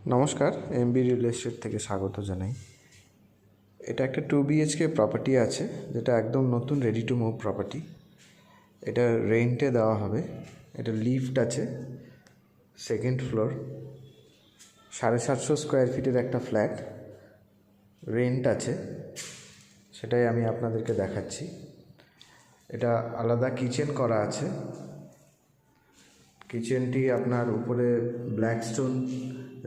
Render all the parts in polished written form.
নমস্কার, MB real estate থেকে স্বাগত জানাই। এটা একটা 2 BHK প্রপার্টি আছে, যেটা একদম নতুন রেডি টু মুভ প্রপার্টি। এটা রেন্টে দেওয়া হবে। এটা লিফট আছে, সেকেন্ড ফ্লোর, 750 স্কোয়ার ফিটের একটা ফ্ল্যাট রেন্ট আছে, সেটাই আমি আপনাদেরকে দেখাচ্ছি। এটা আলাদা কিচেন করা আছে। কিচেনটি আপনার উপরে ব্ল্যাক স্টোন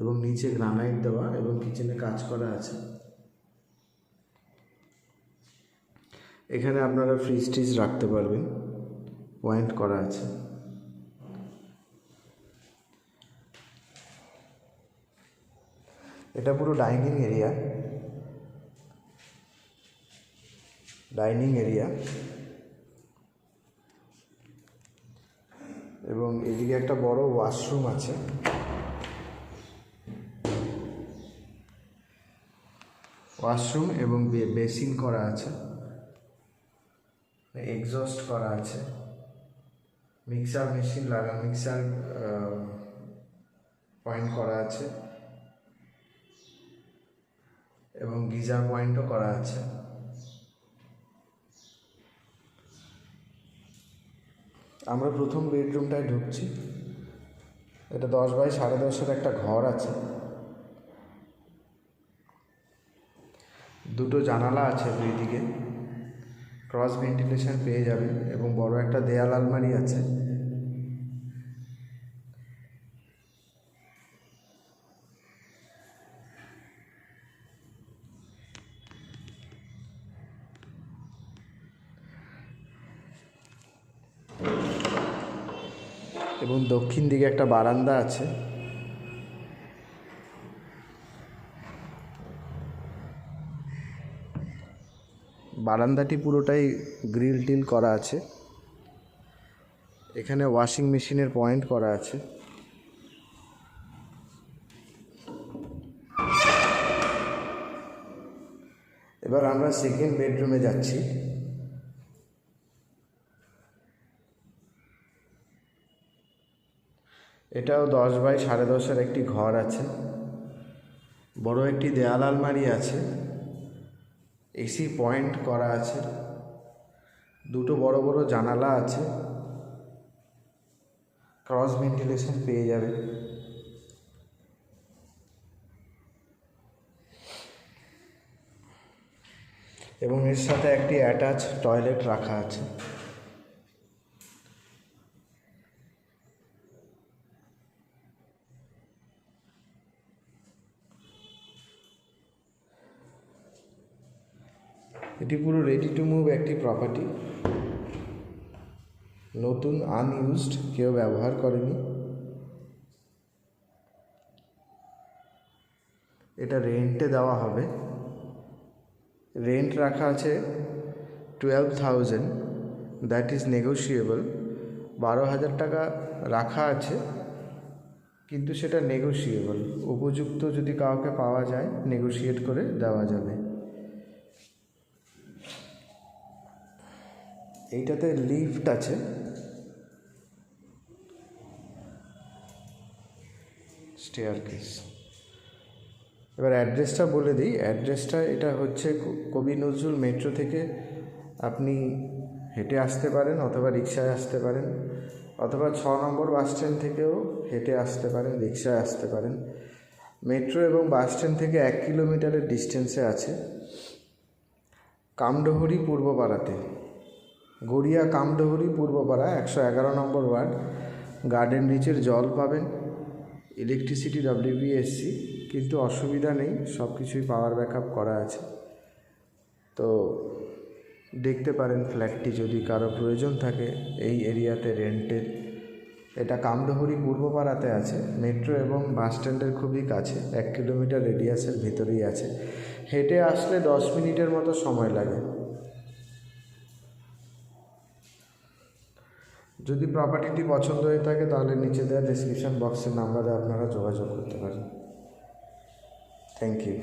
এবং নিচে গ্রানাইট দেওয়া এবং কিচেনে কাজ করা আছে। এখানে আপনারা ফ্রিজ টিজ রাখতে পারবেন, পয়েন্ট করা আছে। এটা পুরো ডাইনিং এরিয়া এবং এদিকে একটা বড় ওয়াশরুম আছে। ওয়াশরুম এবং বেসিন করা আছে, এক্সস্ট করা আছে, মিক্সার মেশিন মিক্সার পয়েন্ট করা আছে এবং গিজার পয়েন্টও করা আছে। আমরা প্রথম বেডরুমটায় ঢুকছি। এটা 10 বাই 10.5 একটা ঘর আছে। দুটো জানালা আছে দুই দিকে, ক্রস ভেন্টিলেশন পেয়ে যাবেন এবং বড় একটা দেয়াল আলমারি আছে। এবং দক্ষিণ দিকে একটা বারান্দা আছে। বারান্দাটি পুরোটাই গ্রিল টিল করা আছে। এখানে ওয়াশিং মেশিনের পয়েন্ট করা আছে। এবার আমরা সেকেন্ড বেডরুমে যাচ্ছি। এটাও 10 বাই 10.5 একটি ঘর আছে। বড় একটি দেয়াল আলমারি আছে, এসি পয়েন্ট করা আছে, দুটো বড় বড় জানালা আছে, ক্রস ভেন্টিলেশন পেয়ে যাবে। এবং এর সাথে একটি অ্যাটাচ টয়লেট রাখা আছে। এটি পুরো রেডি টু মুভ একটি প্রপার্টি, নতুন, আনইউজড, কেউ ব্যবহার করেনি। এটা রেন্টে দেওয়া হবে। রেন্ট রাখা আছে 12,000, দ্যাট ইজ নেগোশিয়েবল। 12,000 টাকা রাখা আছে, কিন্তু সেটা নেগোশিয়েবল। উপযুক্ত যদি কাউকে পাওয়া যায়, নেগোশিয়েট করে দেওয়া যাবে। এইটাতে লিফট আছে। স্টেয়ারকেস। এবার অ্যাড্রেসটা বলে দিই। অ্যাড্রেসটা এটা হচ্ছে কবি নজরুল মেট্রো থেকে আপনি হেঁটে আসতে পারেন, অথবা রিক্সায় আসতে পারেন, অথবা 6 নম্বর বাস স্ট্যান্ড থেকেও হেঁটে আসতে পারেন, রিক্সায় আসতে পারেন। মেট্রো এবং বাস স্ট্যান্ড থেকে 1 কিলোমিটারের ডিস্টেন্সে আছে। কামডহরি পূর্বপাড়াতে, গড়িয়া কামডহরি পূর্বপাড়া, 111 নম্বর ওয়ার্ড। গার্ডেন রিচের জল পাবেন, ইলেকট্রিসিটি WBSC, কিন্তু অসুবিধা নেই, সব কিছুই পাওয়ার ব্যাকআপ করা আছে। তো দেখতে পারেন ফ্ল্যাটটি যদি কারো প্রয়োজন থাকে এই এরিয়াতে রেন্টের। এটা কামডহরি পূর্বপাড়াতে আছে, মেট্রো এবং বাস স্ট্যান্ডের খুবই কাছে, 1 কিলোমিটার রেডিয়াসের ভিতরেই আছে। হেঁটে আসলে 10 মিনিটের মতো সময় লাগে। যদি প্রপার্টিটি পছন্দ হয়ে থাকে তাহলে নিচে দেওয়া ডেসক্রিপশন বক্সের নাম্বারে আপনারা যোগাযোগ করতে পারেন। Thank you.